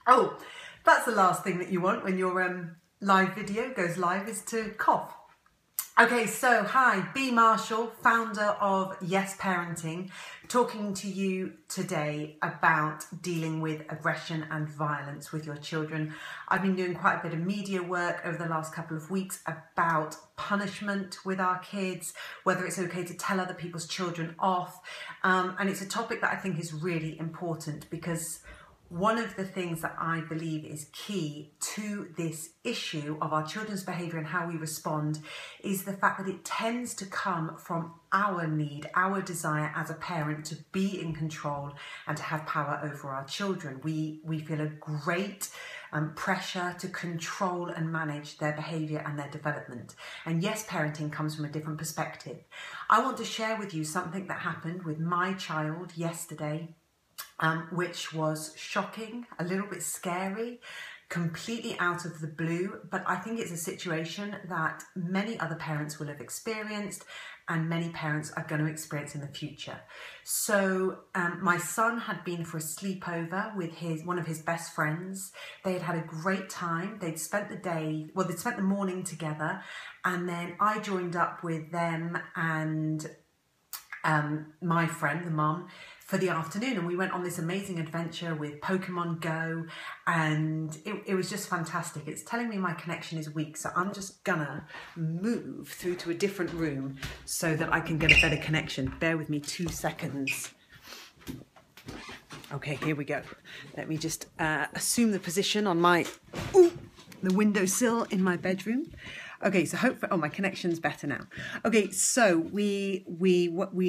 Oh, that's the last thing that you want when your live video goes live, is to cough. Okay, so hi, B. Marshall, founder of Yes Parenting, talking to you today about dealing with aggression and violence with your children. I've been doing quite a bit of media work over the last couple of weeks about punishment with our kids, whether it's okay to tell other people's children off, and it's a topic that I think is really important because one of the things that I believe is key to this issue of our children's behaviour and how we respond is the fact that it tends to come from our need, our desire as a parent to be in control and to have power over our children. We feel a great pressure to control and manage their behaviour and their development. And yes, parenting comes from a different perspective. I want to share with you something that happened with my child yesterday, which was shocking, a little bit scary, completely out of the blue, but I think it's a situation that many other parents will have experienced and many parents are going to experience in the future. So my son had been for a sleepover with one of his best friends. They had a great time. They'd spent the morning together, and then I joined up with them and my friend, the mum, for the afternoon, and we went on this amazing adventure with Pokemon Go, and it was just fantastic. It's telling me my connection is weak, so I'm just gonna move through to a different room so that I can get a better connection. Bear with me 2 seconds. Okay, here we go. Let me just assume the position on the windowsill in my bedroom. Okay, so hopefully, my connection's better now. Okay, so we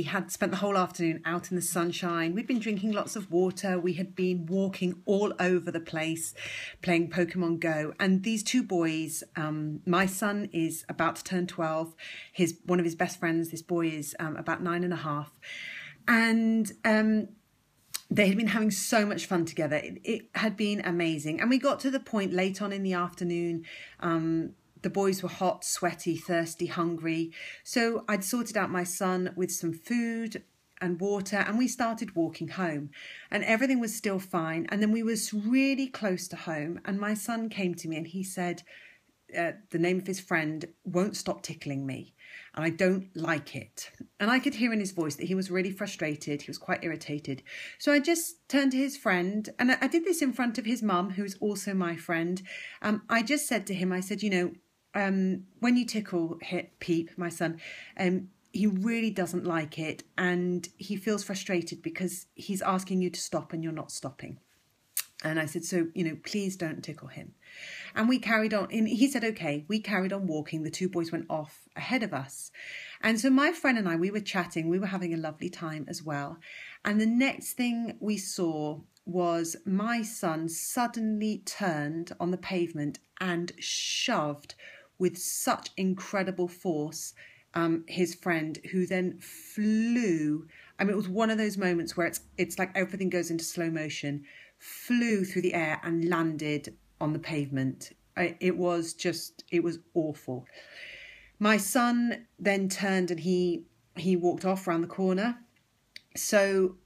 had spent the whole afternoon out in the sunshine. We'd been drinking lots of water. We had been walking all over the place, playing Pokemon Go. And these two boys, my son is about to turn 12. One of his best friends, this boy is about 9.5. And they had been having so much fun together. It had been amazing. And we got to the point late on in the afternoon, the boys were hot, sweaty, thirsty, hungry. So I'd sorted out my son with some food and water, and we started walking home, and everything was still fine. And then we was really close to home, and my son came to me and he said, the name of his friend won't stop tickling me, and I don't like it. And I could hear in his voice that he was really frustrated. He was quite irritated. So I just turned to his friend, and I did this in front of his mum, who's also my friend. I just said to him, I said, when you tickle Peep, my son, he really doesn't like it, and he feels frustrated because he's asking you to stop and you're not stopping. And I said, so, please don't tickle him. And we carried on. And he said, okay. We carried on walking. The two boys went off ahead of us. And so my friend and I, we were chatting. We were having a lovely time as well. And the next thing we saw was my son suddenly turned on the pavement and shoved with such incredible force his friend, who then flew. I mean, it was one of those moments where it's like everything goes into slow motion, flew through the air and landed on the pavement. It was awful. My son then turned and he walked off around the corner. So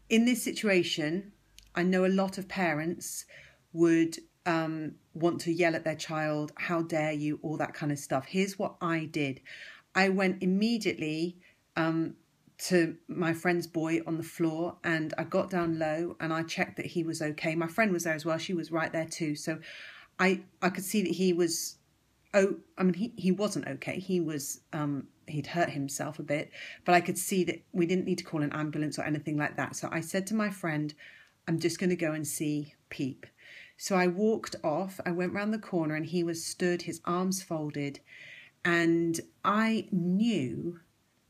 in this situation, I know a lot of parents would want to yell at their child, how dare you, all that kind of stuff. Here's what I did. I went immediately to my friend's boy on the floor, and I got down low and I checked that he was okay. My friend was there as well. She was right there too. So I could see that he was, he wasn't okay. He was, he'd hurt himself a bit, but I could see that we didn't need to call an ambulance or anything like that. So I said to my friend, I'm just going to go and see Peep. So I walked off, I went round the corner, and he was stood, his arms folded, and I knew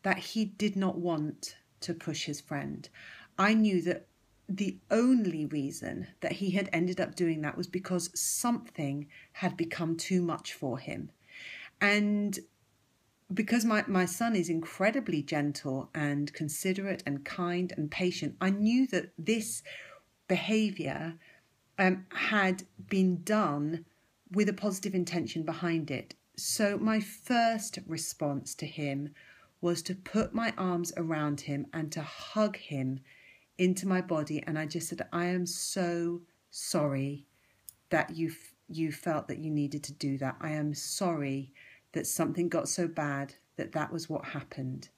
that he did not want to push his friend. I knew that the only reason that he had ended up doing that was because something had become too much for him. And because my son is incredibly gentle and considerate and kind and patient, I knew that this behaviour had been done with a positive intention behind it. So my first response to him was to put my arms around him and to hug him into my body. And I just said, I am so sorry that you felt that you needed to do that. I am sorry that something got so bad that was what happened.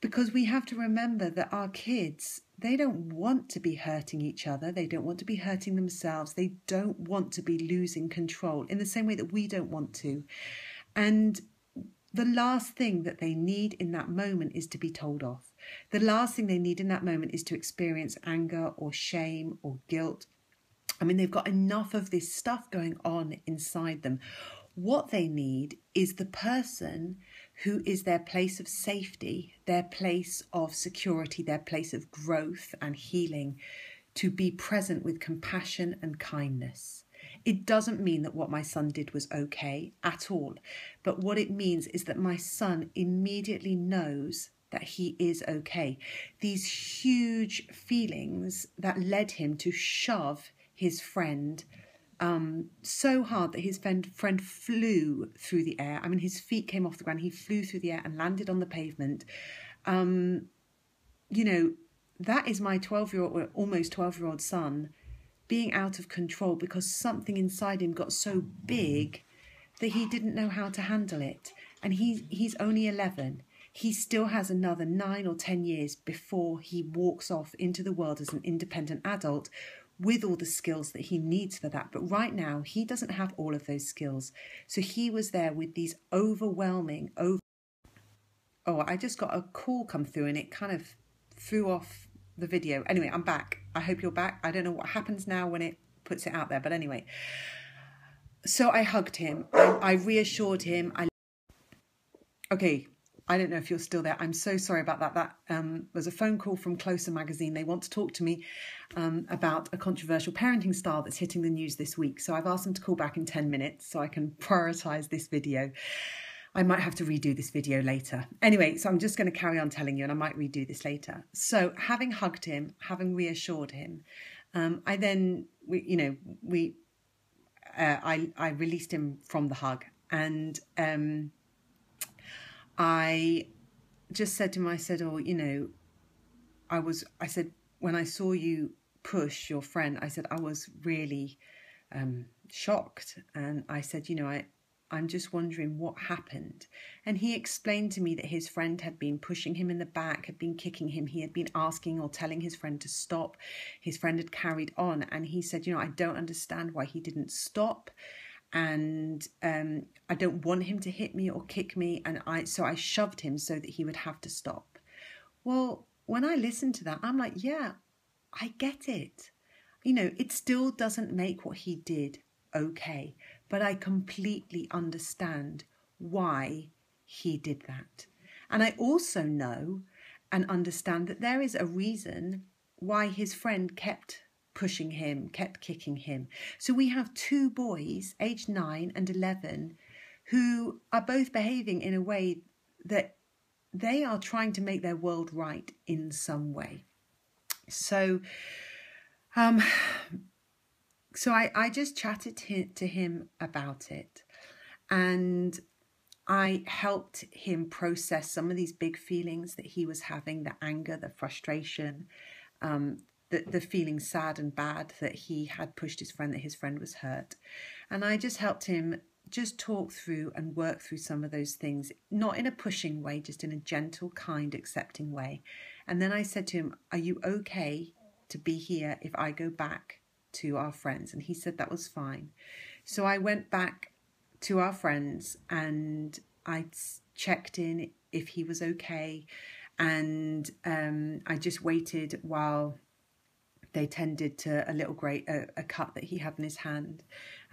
Because we have to remember that our kids, they don't want to be hurting each other. They don't want to be hurting themselves. They don't want to be losing control in the same way that we don't want to. And the last thing that they need in that moment is to be told off. The last thing they need in that moment is to experience anger or shame or guilt. I mean, they've got enough of this stuff going on inside them. What they need is the person who is their place of safety, their place of security, their place of growth and healing, to be present with compassion and kindness. It doesn't mean that what my son did was okay at all. But what it means is that my son immediately knows that he is okay. These huge feelings that led him to shove his friend so hard that his friend flew through the air. I mean, his feet came off the ground. He flew through the air and landed on the pavement. You know, that is my 12-year-old, almost 12-year-old son being out of control because something inside him got so big that he didn't know how to handle it. And he's only 11. He still has another 9 or 10 years before he walks off into the world as an independent adult with all the skills that he needs for that. But right now, he doesn't have all of those skills. So he was there with these overwhelming... Oh, I just got a call come through and it kind of threw off the video. Anyway, I'm back. I hope you're back. I don't know what happens now when it puts it out there. But anyway, so I hugged him. I reassured him. Okay, I don't know if you're still there. I'm so sorry about that. That was a phone call from Closer magazine. They want to talk to me about a controversial parenting style that's hitting the news this week. So I've asked them to call back in 10 minutes so I can prioritise this video. I might have to redo this video later. Anyway, so I'm just going to carry on telling you and I might redo this later. So having hugged him, having reassured him, I then, I released him from the hug and I just said to him, I said, I said, when I saw you push your friend, I said, I was really shocked. And I said, I'm just wondering what happened. And he explained to me that his friend had been pushing him in the back, had been kicking him. He had been asking or telling his friend to stop. His friend had carried on. And he said, I don't understand why he didn't stop. And I don't want him to hit me or kick me. And so I shoved him so that he would have to stop. Well, when I listened to that, I'm like, yeah, I get it. It still doesn't make what he did okay, but I completely understand why he did that. And I also know and understand that there is a reason why his friend kept pushing him, kept kicking him. So we have 2 boys, aged 9 and 11, who are both behaving in a way that they are trying to make their world right in some way. So I just chatted to him about it and I helped him process some of these big feelings that he was having, the anger, the frustration, the feeling sad and bad that he had pushed his friend, that his friend was hurt. And I just helped him just talk through and work through some of those things, not in a pushing way, just in a gentle, kind, accepting way. And then I said to him, are you okay to be here if I go back to our friends? And he said that was fine. So I went back to our friends and I checked in if he was okay. And I just waited while they tended to a cut that he had in his hand.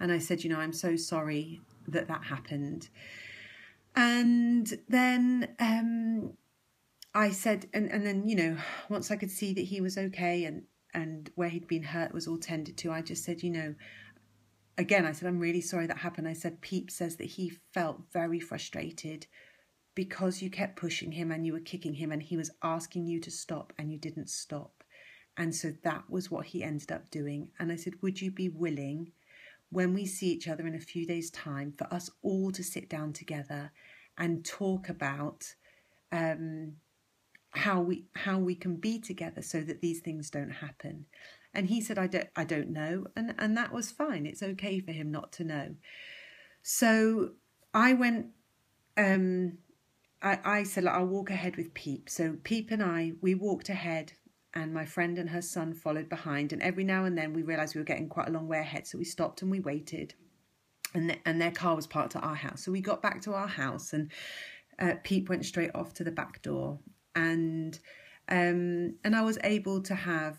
And I said, I'm so sorry that happened. And then I said, and then, once I could see that he was okay and where he'd been hurt was all tended to, I just said, again, I said, I'm really sorry that happened. I said, Pete says that he felt very frustrated because you kept pushing him and you were kicking him and he was asking you to stop and you didn't stop. And so that was what he ended up doing. And I said, would you be willing, when we see each other in a few days' time, for us all to sit down together and talk about how we can be together so that these things don't happen. And he said, I don't know, and that was fine. It's okay for him not to know. So I went. I said, I'll walk ahead with Peep. So Peep and we walked ahead, and my friend and her son followed behind. And every now and then we realised we were getting quite a long way ahead, so we stopped and we waited. And their car was parked at our house. So we got back to our house, and Peep went straight off to the back door. And I was able to have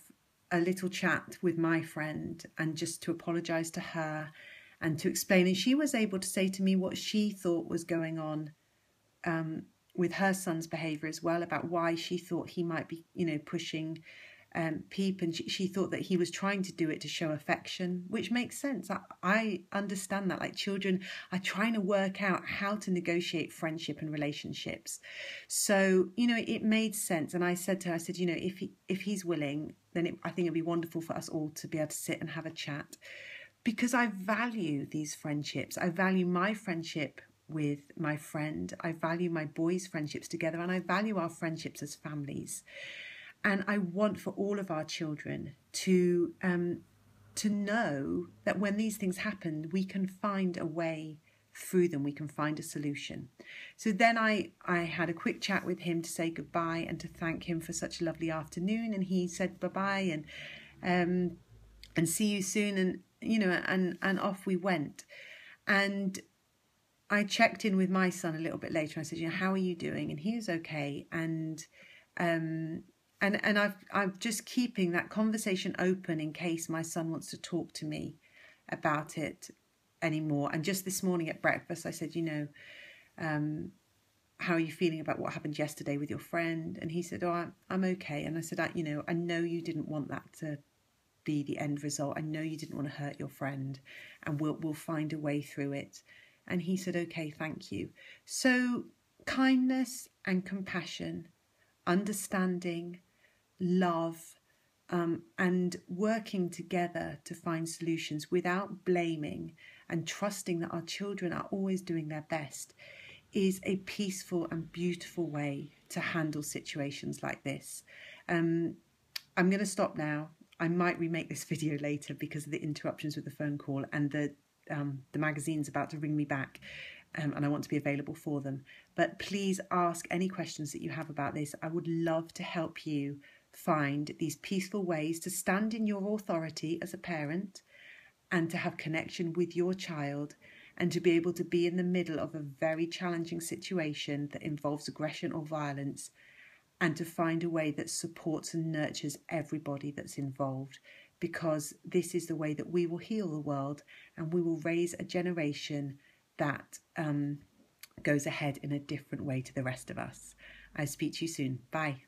a little chat with my friend and just to apologise to her and to explain. And she was able to say to me what she thought was going on with her son's behaviour as well, about why she thought he might be, pushing Peep, and she thought that he was trying to do it to show affection, which makes sense. I understand that. Like, children are trying to work out how to negotiate friendship and relationships. So, it made sense. And I said to her, if he's willing, then I think it'd be wonderful for us all to be able to sit and have a chat, because I value these friendships. I value my friendship with my friend. I value my boys' friendships together, and I value our friendships as families. And I want for all of our children to know that when these things happen, we can find a way through them. We can find a solution. So then I had a quick chat with him to say goodbye and to thank him for such a lovely afternoon. And he said bye-bye and see you soon. And off we went. And I checked in with my son a little bit later. I said, how are you doing? And he was okay. And I'm just keeping that conversation open in case my son wants to talk to me about it anymore. And just this morning at breakfast, I said, how are you feeling about what happened yesterday with your friend? And he said, I'm okay. And I said, I know you didn't want that to be the end result. I know you didn't want to hurt your friend, and we'll find a way through it. And he said, okay, thank you. So kindness and compassion, understanding, love, and working together to find solutions without blaming, and trusting that our children are always doing their best, is a peaceful and beautiful way to handle situations like this. I'm going to stop now. I might remake this video later because of the interruptions with the phone call, and the magazine's about to ring me back, and I want to be available for them. But please ask any questions that you have about this. I would love to help you find these peaceful ways to stand in your authority as a parent, and to have connection with your child, and to be able to be in the middle of a very challenging situation that involves aggression or violence, and to find a way that supports and nurtures everybody that's involved, because this is the way that we will heal the world, and we will raise a generation that goes ahead in a different way to the rest of us. I'll speak to you soon. Bye.